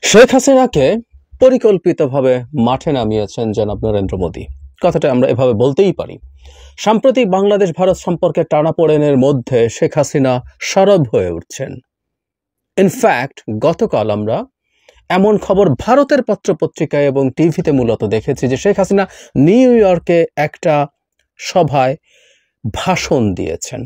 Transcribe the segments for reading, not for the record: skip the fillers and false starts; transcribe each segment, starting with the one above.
শেখ হাসিনাকে পরিকল্পিতভাবে মাঠে নামিয়েছেন জনাব নরেন্দ্র মোদী। কথাটা আমরা এভাবে বলতেই পারি। সাম্প্রতিক বাংলাদেশ ভারত সম্পর্কে টানাপোড়েনের মধ্যে শেখ হাসিনা সরব হয়ে উঠছেন। ইনফ্যাক্ট গতকাল আমরা এমন খবর ভারতের পত্রপত্রিকায় এবং টিভিতে মূলত দেখেছি যে শেখ হাসিনা নিউ ইয়র্কে একটা সভায় ভাষণ দিয়েছেন।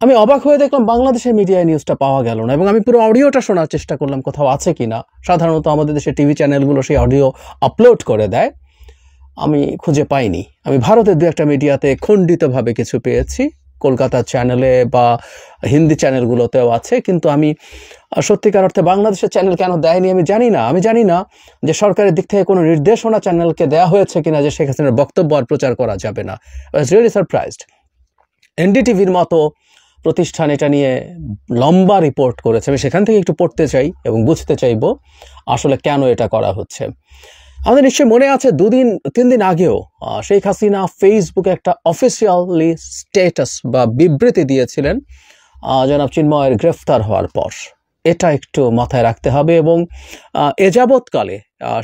আমি অবাক হয়ে দেখলাম বাংলাদেশের মিডিয়ায় নিউজটা পাওয়া গেল না, এবং আমি পুরো অডিওটা শোনার চেষ্টা করলাম কোথাও আছে কিনা। সাধারণত আমাদের দেশে টিভি চ্যানেলগুলো সেই অডিও আপলোড করে দেয়, আমি খুঁজে পাইনি। আমি ভারতের দু একটা মিডিয়াতে খণ্ডিতভাবে কিছু পেয়েছি, কলকাতা চ্যানেলে বা হিন্দি চ্যানেলগুলোতেও আছে, কিন্তু আমি সত্যিকার অর্থে বাংলাদেশের চ্যানেল কেন দেয়নি আমি জানি না যে সরকারের দিক থেকে কোনো নির্দেশনা চ্যানেলকে দেওয়া হয়েছে কিনা যে শেখ হাসিনার বক্তব্য আর প্রচার করা যাবে না। I was really surprised. এনডিটিভির মতো প্রতিষ্ঠান এটা নিয়ে লম্বা রিপোর্ট করেছে। আমি সেখান থেকে একটু পড়তে চাই এবং বুঝতে চাইব আসলে কেন এটা করা হচ্ছে। আমাদের নিশ্চয়ই মনে আছে 2-3 দিন আগেও শেখ হাসিনা ফেসবুকে একটা অফিসিয়ালি স্ট্যাটাস বা বিবৃতি দিয়েছিলেন জনাব চিন্ময়ের গ্রেফতার হওয়ার পর। এটা একটু মাথায় রাখতে হবে, এবং এ যাবৎকালে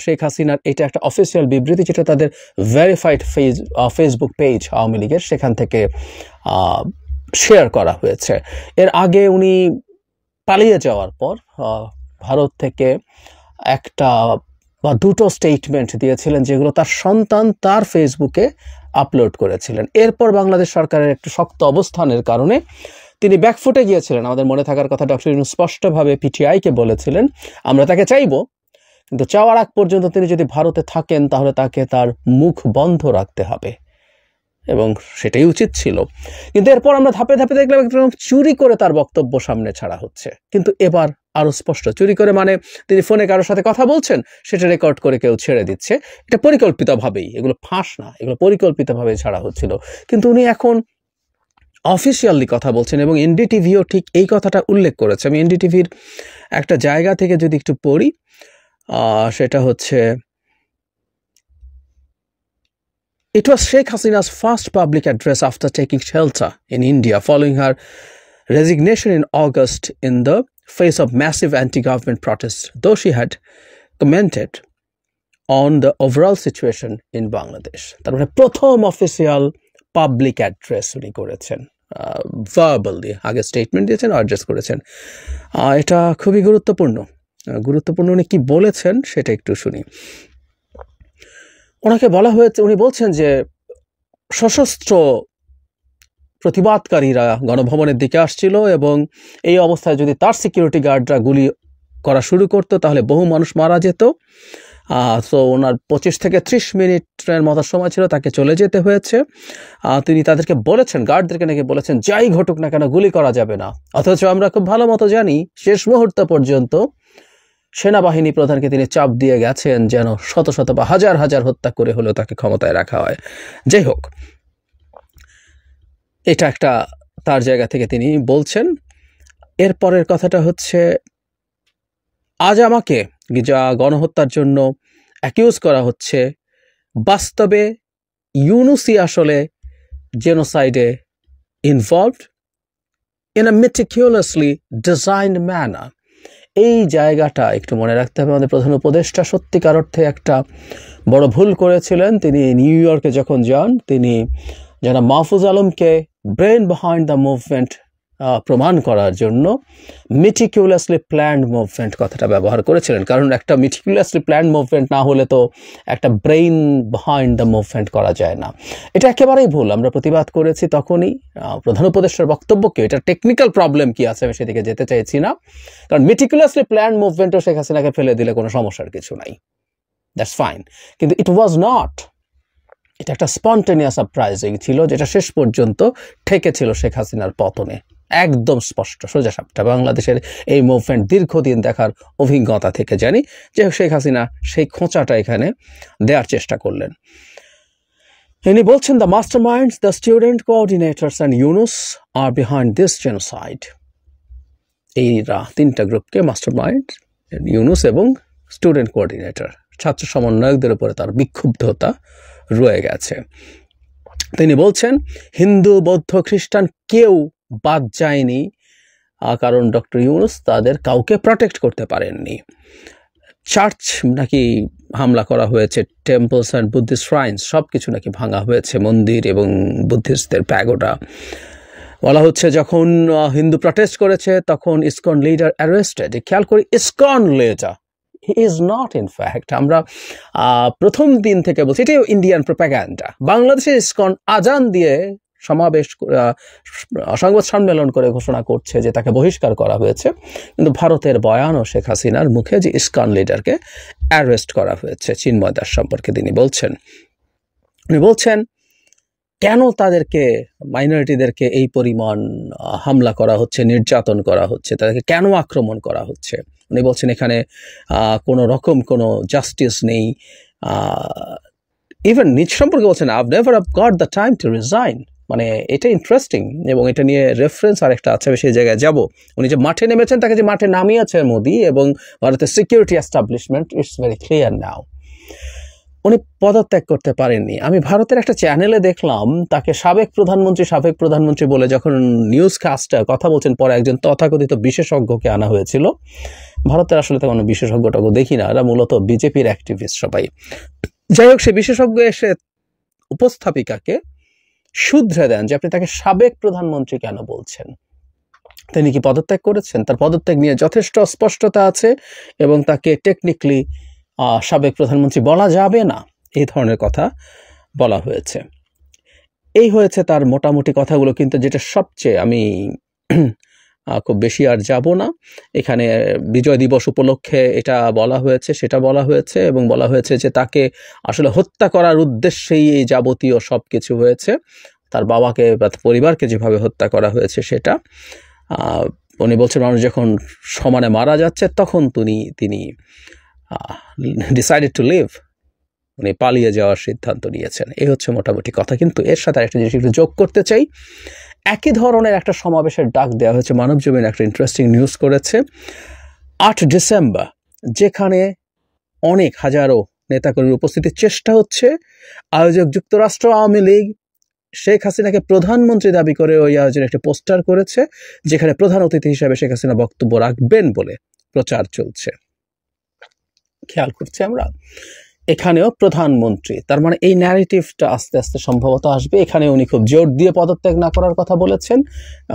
শেখ হাসিনার এটা একটা অফিসিয়াল বিবৃতি, যেটা তাদের ভেরিফাইড ফেসবুক পেজ আওয়ামী লীগের, সেখান থেকে শেয়ার করা হয়েছে। এর আগে উনি পালিয়ে যাওয়ার পর ভারত থেকে একটা বা দুটো স্টেটমেন্ট দিয়েছিলেন, যেগুলো তার সন্তান তার ফেসবুকে আপলোড করেছিলেন। এরপর বাংলাদেশ সরকারের একটু শক্ত অবস্থানের কারণে তিনি ব্যাকফুটে গিয়েছিলেন। আমাদের মনে থাকার কথা, ডক্টর ইউনূস স্পষ্টভাবে পিটিআইকে বলেছিলেন আমরা তাকে চাইব, কিন্তু চাওয়ার আগ পর্যন্ত তিনি যদি ভারতে থাকেন তাহলে তাকে তার মুখ বন্ধ রাখতে হবে, এবং সেটাই উচিত ছিল। কিন্তু এরপর আমরা ধাপে ধাপে দেখলাম চুরি করে তার বক্তব্য সামনে ছাড়া হচ্ছে। কিন্তু এবার আরো স্পষ্ট, চুরি করে মানে তিনি ফোনে কারোর সাথে কথা বলছেন, সেটা রেকর্ড করে কেউ ছেড়ে দিচ্ছে। এটা পরিকল্পিতভাবেই, এগুলো ফাঁস না, এগুলো পরিকল্পিতভাবে ছাড়া হচ্ছিল। কিন্তু উনি এখন অফিসিয়ালি কথা বলছেন, এবং এনডিটিভিও ঠিক এই কথাটা উল্লেখ করেছে। আমি এনডিটিভির একটা জায়গা থেকে যদি একটু পড়ি, সেটা হচ্ছে, It was Sheikh Hasina's first public address after taking shelter in India following her resignation in August in the face of massive anti-government protests, though she had commented on the overall situation in Bangladesh. তার মানে প্রথম official public address উনি করেছেন, verbally, আগে statement দিয়েছেন, address করেছেন। এটা খুবই গুরুত্বপূর্ণ। উনি কি বলেছেন সেটা একটু শুনি। ওনাকে বলা হয়েছে, উনি বলছেন যে সশস্ত্র প্রতিবাদকারীরা গণভবনের দিকে আসছিল, এবং এই অবস্থায় যদি তার সিকিউরিটি গার্ডরা গুলি করা শুরু করতো তাহলে বহু মানুষ মারা যেত। তো ওনার 25 থেকে 30 মিনিটের মতো সময় ছিল, তাকে চলে যেতে হয়েছে। তিনি তাদেরকে বলেছেন, গার্ডদেরকে নাকি বলেছেন, যাই ঘটুক না কেন গুলি করা যাবে না। অথচ আমরা খুব ভালো মতো জানি শেষ মুহূর্ত পর্যন্ত সেনাবাহিনী প্রধানকে তিনি চাপ দিয়ে গেছেন যেন শত শত বা হাজার হাজার হত্যা করে হলেও তাকে ক্ষমতায় রাখা হয়। যাই হোক, এটা একটা তার জায়গা থেকে তিনি বলছেন। এরপরের কথাটা হচ্ছে, আজ আমাকে যা গণহত্যার জন্য অ্যাকিউজ করা হচ্ছে, বাস্তবে ইউনূসই আসলে জেনোসাইডে involved in a meticulously designed manner. এই জায়গাটা একটু মনে রাখতে হবে। আমাদের প্রধান উপদেষ্টা সত্যিকার অর্থে একটা বড় ভুল করেছিলেন। তিনি নিউ ইয়র্কে যখন যান, তিনি জনাব মাহফুজ আলমকে ব্রেন বিহাইন্ড দ্য মুভমেন্ট প্রমাণ করার জন্য মেটিকুলাসলি প্ল্যান্ড মুভমেন্ট কথাটা ব্যবহার করেছিলেন। কারণ একটা মেটিকুলাসলি প্ল্যান্ড মুভমেন্ট না হলে তো একটা ব্রেইন বিহাইন্ড দ্য মুভমেন্ট করা যায় না। এটা একেবারেই ভুল। আমরা প্রতিবাদ করেছি তখনই প্রধান উপদেষ্টার বক্তব্যকে। এটা টেকনিক্যাল প্রবলেম কি আছে আমি সেদিকে যেতে চাইছি না, কারণ মেটিকুলাসলি প্ল্যান্ড মুভমেন্টও শেখ হাসিনাকে ফেলে দিলে কোনো সমস্যার কিছু নাই, দ্যাটস ফাইন। কিন্তু ইট ওয়াজ নট, এটা একটা স্পন্টেনিয়াস সারপ্রাইজিং ছিল, যেটা শেষ পর্যন্ত ঠেকেছিল শেখ হাসিনার পতনে। একদম স্পষ্ট সোজা সাপটা বাংলাদেশের এই মুভমেন্ট দীর্ঘদিন দেখার অভিজ্ঞতা থেকে জানি যে শেখ হাসিনা সেই খোঁচাটা এখানে দেওয়ার চেষ্টা করলেন। ইনি বলছেন, the master minds, the student coordinators and Yunus are behind this genocide. এইরা তিনটা গ্রুপকে, মাস্টার মাইন্ড, ইউনূস এবং স্টুডেন্ট কোঅর্ডিনেটর, ছাত্র সমন্বয়কদের উপরে তার বিক্ষুব্ধতা রয়ে গেছে। তিনি বলছেন, হিন্দু, বৌদ্ধ, খ্রিস্টান কেউ বাদ যায়নি, কারণ ডক্টর ইউনূস তাদের কাউকে প্রটেক্ট করতে পারেননি। চার্চ নাকি হামলা করা হয়েছে, টেম্পলস অ্যান্ড বুদ্ধিস্ট শ্রাইন্স সব কিছু নাকি ভাঙা হয়েছে, মন্দির এবং বুদ্ধিস্টদের প্যাগোডা। বলা হচ্ছে যখন হিন্দু প্রটেস্ট করেছে তখন ইসকন লিডার অ্যারেস্টেড। খেয়াল করি, ISKCON leader, he is not in fact. আমরা প্রথম দিন থেকে বলছি এটাই ইন্ডিয়ান প্রোপাগান্ডা। বাংলাদেশের ইসকন আজান দিয়ে সমাবেশ, সংবাদ সম্মেলন করে ঘোষণা করছে যে তাকে বহিষ্কার করা হয়েছে, কিন্তু ভারতের বয়ান ও শেখ হাসিনার মুখে যে ইসকন লিডারকে অ্যারেস্ট করা হয়েছে। চিন্ময় দাস সম্পর্কে তিনি বলছেন কেন তাদেরকে, মাইনরিটিদেরকে এই পরিমাণ হামলা করা হচ্ছে, নির্যাতন করা হচ্ছে, তাদেরকে কেন আক্রমণ করা হচ্ছে। উনি বলছেন এখানে কোনো রকম কোনো জাস্টিস নেই। ইভেন নিজ সম্পর্কে বলছেন I've never got the time to resign. মানে এটা ইন্টারেস্টিং, এবং এটা নিয়ে রেফারেন্স আর একটা আছে, সেই জায়গায় যাব। উনি যে মাঠে নেমেছেন, তাকে যে মাঠে নামিয়েছে মোদি এবং ভারতের security establishment, it's very clear now. উনি পদত্যাগ করতে পারেননি। আমি ভারতের একটা চ্যানেলে দেখলাম তাকে সাবেক প্রধানমন্ত্রী বলে যখন নিউজ কাস্টার কথা বলছেন, পরে একজন তথাকথিত বিশেষজ্ঞকে আনা হয়েছিল। ভারতের আসলে তো কোনো বিশেষজ্ঞটাকে দেখি না, এরা মূলত বিজেপির অ্যাক্টিভিস্ট সবাই। যাই হোক, সে বিশেষজ্ঞ এসে উপস্থাপিকাকে শুধরে দেন যে আপনি তাকে সাবেক প্রধানমন্ত্রী কেন বলছেন। তিনি কি পদত্যাগ করেছেন? তার পদত্যাগ নিয়ে যথেষ্ট অস্পষ্টতা আছে এবং তাকে টেকনিক্যালি সাবেক প্রধানমন্ত্রী বলা যাবে না, এই ধরনের কথা বলা হয়েছে। এই হয়েছে তার মোটামুটি কথাগুলো। কিন্তু যেটা সবচেয়ে, আমি খুব বেশি আর যাব না, এখানে বিজয় দিবস উপলক্ষে এটা বলা হয়েছে, সেটা বলা হয়েছে, এবং বলা হয়েছে যে তাকে আসলে হত্যা করার উদ্দেশ্যেই এই যাবতীয় সব কিছু হয়েছে। তার বাবাকে বা পরিবারকে যেভাবে হত্যা করা হয়েছে সেটা। উনি বলছেন মানুষ যখন সমানে মারা যাচ্ছে তখন তিনি ডিসাইডেড টু লিভ, উনি পালিয়ে যাওয়ার সিদ্ধান্ত নিয়েছেন। এই হচ্ছে মোটামুটি কথা। কিন্তু এর সাথে একটা জিনিস একটু যোগ করতে চাই। একই ধরনের একটা সমাবেশের ডাক দেওয়া হয়েছে, মানবজমিন একটা ইন্টারেস্টিং নিউজ করেছে। 8 ডিসেম্বর, যেখানে অনেক হাজারো নেতাকর্মীর উপস্থিতির চেষ্টা হচ্ছে। আয়োজক যুক্তরাষ্ট্র আওয়ামী লীগ শেখ হাসিনাকে প্রধানমন্ত্রী দাবি করে ওই আয়োজনে একটা পোস্টার করেছে, যেখানে প্রধান অতিথি হিসেবে শেখ হাসিনা বক্তব্য রাখবেন বলে প্রচার চলছে। খেয়াল করছি আমরা, এখানেও প্রধানমন্ত্রী, তার মানে এই ন্যারেটিভটা আস্তে আস্তে সম্ভবত আসবে। এখানে উনি খুব জোর দিয়ে পদত্যাগ না করার কথা বলেছেন,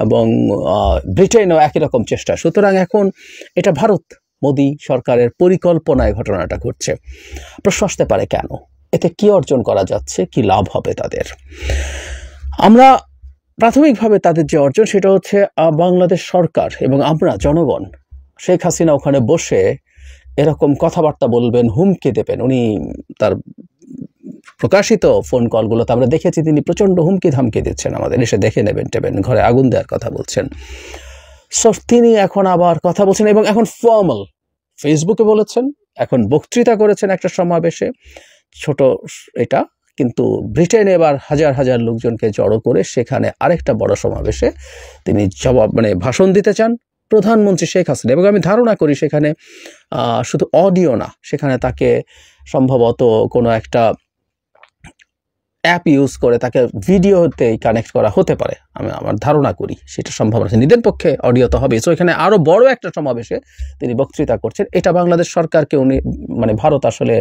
এবং ব্রিটেনও একই রকম চেষ্টা। সুতরাং এখন এটা ভারত মোদি সরকারের পরিকল্পনায় ঘটনাটা ঘটছে। প্রশ্ন আসতে পারে কেন, এতে কি অর্জন করা যাচ্ছে, কি লাভ হবে তাদের। আমরা প্রাথমিকভাবে তাদের যে অর্জন সেটা হচ্ছে বাংলাদেশ সরকার এবং আমরা জনগণ, শেখ হাসিনা ওখানে বসে এরকম কথাবার্তা বলবেন, হুমকি দেবেন। উনি তার প্রকাশিত ফোন কলগুলোতে আমরা দেখেছি তিনি প্রচণ্ড হুমকি ধামকি দিচ্ছেন, আমাদের এসে দেখে নেবেন, ঘরে আগুন দেওয়ার কথা বলছেন। সো তিনি এখন আবার কথা বলছেন, এবং এখন ফর্মাল ফেসবুকে বলেছেন, এখন বক্তৃতা করেছেন একটা সমাবেশে, ছোট এটা, কিন্তু ব্রিটেনে এবার হাজার হাজার লোকজনকে জড়ো করে সেখানে আরেকটা বড় সমাবেশে তিনি ভাষণ দিতে চান প্রধানমন্ত্রী শেখ হাসিনা। এবং আমি ধারণা করি সেখানে শুধু অডিও না, সেখানে তাকে সম্ভবত কোনো একটা অ্যাপ ইউজ করে তাকে ভিডিওতে কানেক্ট করা হতে পারে, আমার ধারণা করি সেটা সম্ভব আছে। নিদের পক্ষে অডিও তো হবে। সো এখানে আরও বড় একটা সমাবেশে তিনি বক্তৃতা করছেন। এটা বাংলাদেশ সরকারকে উনি, ভারত আসলে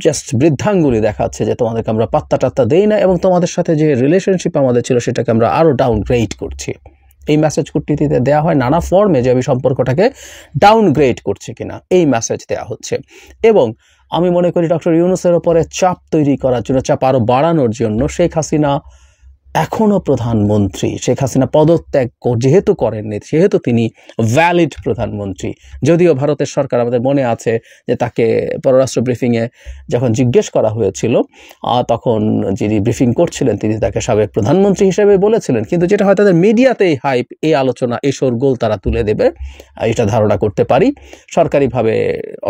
জাস্ট বৃদ্ধাঙ্গুলি দেখাচ্ছে যে তোমাদেরকে আমরা পাত্তা টাত্তা দেই না, এবং তোমাদের সাথে যে রিলেশনশিপ আমাদের ছিল সেটাকে আমরা আরও ডাউনগ্রেড করছি। এই মেসেজ কূটনীতিতে দেওয়া হয় নানা ফর্মে, যে আমি সম্পর্কটাকে ডাউনগ্রেড করছি কিনা এই মেসেজ দেওয়া হচ্ছে। এবং আমি মনে করি ডক্টর ইউনূসের ওপরে চাপ তৈরি করার জন্য, চাপ আরও বাড়ানোর জন্য শেখ হাসিনা এখনও প্রধানমন্ত্রী, শেখ হাসিনা পদত্যাগ যেহেতু করেননি সেহেতু তিনি ভ্যালিড প্রধানমন্ত্রী। যদিও ভারতের সরকার, আমাদের মনে আছে যে তাকে পররাষ্ট্র ব্রিফিংয়ে যখন জিজ্ঞেস করা হয়েছিল তখন যিনি ব্রিফিং করছিলেন তিনি তাকে সাবেক প্রধানমন্ত্রী হিসেবে বলেছিলেন, কিন্তু যেটা হয় তাদের মিডিয়াতেই হাইপ, এই আলোচনা, এই শোরগোল তারা তুলে দেবে, এটা ধারণা করতে পারি। সরকারিভাবে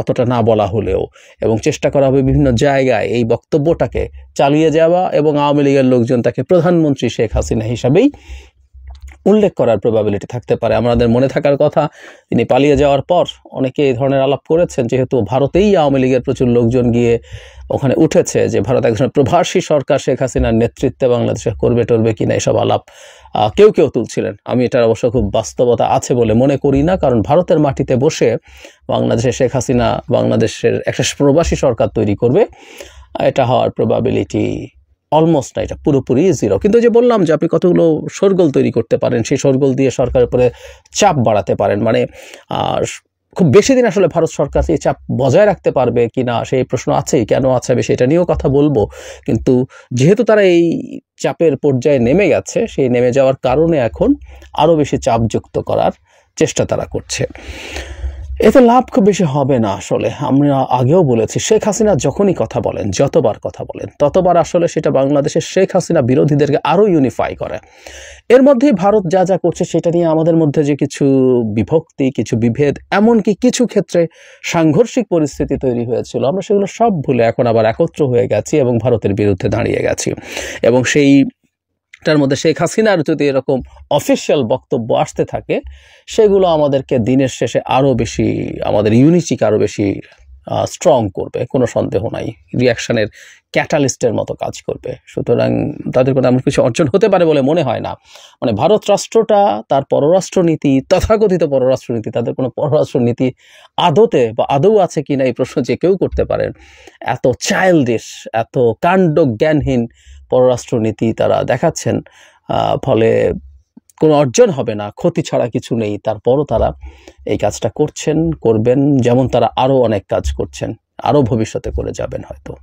অতটা না বলা হলেও, এবং চেষ্টা করা হবে বিভিন্ন জায়গায় এই বক্তব্যটাকে চালিয়ে যাওয়া, এবং আওয়ামী লীগের লোকজন তাকে প্রধানমন্ত্রী শেখ হাসিনা হিসাবেই উল্লেখ করার প্রবাবিলিটি থাকতে পারে। আমাদের মনে থাকার কথা, তিনি পালিয়ে যাওয়ার পর অনেকে এই ধরনের আলাপ করেছেন, যেহেতু ভারতেই আওয়ামী লীগের প্রচুর লোকজন গিয়ে ওখানে উঠেছে যে ভারত একজন প্রবাসী সরকার শেখ হাসিনার নেতৃত্বে বাংলাদেশে করবে টরবে কিনা, এসব আলাপ কেউ কেউ তুলছিলেন। আমি এটার অবশ্য খুব বাস্তবতা আছে বলে মনে করি না, কারণ ভারতের মাটিতে বসে বাংলাদেশে শেখ হাসিনা বাংলাদেশের একটা প্রবাসী সরকার তৈরি করবে, এটা হওয়ার প্রবাবিলিটি অলমোস্ট না, এটা পুরোপুরি জিরো। কিন্তু যে বললাম যে আপনি কতগুলো শোরগোল তৈরি করতে পারেন, সেই শোরগোল দিয়ে সরকারের উপরে চাপ বাড়াতে পারেন। মানে খুব বেশি দিন আসলে ভারত সরকার এই চাপ বজায় রাখতে পারবে কি না সেই প্রশ্ন আছেই, কেন আছে সেটা নিয়েও কথা বলবো। কিন্তু যেহেতু তারা এই চাপের পর্যায়ে নেমে গেছে, সেই নেমে যাওয়ার কারণে এখন আরও বেশি চাপযুক্ত করার চেষ্টা তারা করছে। এতে লাভ খুব বেশি হবে না। আসলে আমরা আগেও বলেছি, শেখ হাসিনা যখনই কথা বলেন, যতবার কথা বলেন, ততবার আসলে সেটা বাংলাদেশের শেখ হাসিনা বিরোধীদেরকে আরও ইউনিফাই করে। এর মধ্যেই ভারত যা যা করছে সেটা নিয়ে আমাদের মধ্যে যে কিছু বিভক্তি, কিছু বিভেদ, এমনকি কিছু ক্ষেত্রে সাংঘর্ষিক পরিস্থিতি তৈরি হয়েছিল, আমরা সেগুলো সব ভুলে এখন আবার একত্র হয়ে গেছি এবং ভারতের বিরুদ্ধে দাঁড়িয়ে গেছি। এবং সেইটার মধ্যে শেখ হাসিনার যদি এরকম অফিসিয়াল বক্তব্য আসতে থাকে, সেগুলো আমাদেরকে দিনের শেষে আরও বেশি, আমাদের ইউনিটিকে আরও বেশি স্ট্রং করবে, কোনো সন্দেহ নাই, রিয়াকশনের ক্যাটালিস্টের মতো কাজ করবে। সুতরাং তাদের কোনো এমন কিছু অর্জন হতে পারে বলে মনে হয় না। মানে ভারত রাষ্ট্রটা তার পররাষ্ট্রনীতি, তথাকথিত পররাষ্ট্রনীতি, তাদের কোনো পররাষ্ট্রনীতি আদতে বা আদৌ আছে কি না এই প্রশ্ন যে কেউ করতে পারেন। এত চাইল্ডিশ, এত কাণ্ড জ্ঞানহীন পররাষ্ট্রনীতি তারা দেখাচ্ছেন, ফলে কোনো অর্জন হবে না, ক্ষতি ছাড়া কিছু নেই। তারপরও তারা এই কাজটা করছেন, করবেন, যেমন তারা আরও অনেক কাজ করছেন, আরও ভবিষ্যতে করে যাবেন হয়তো।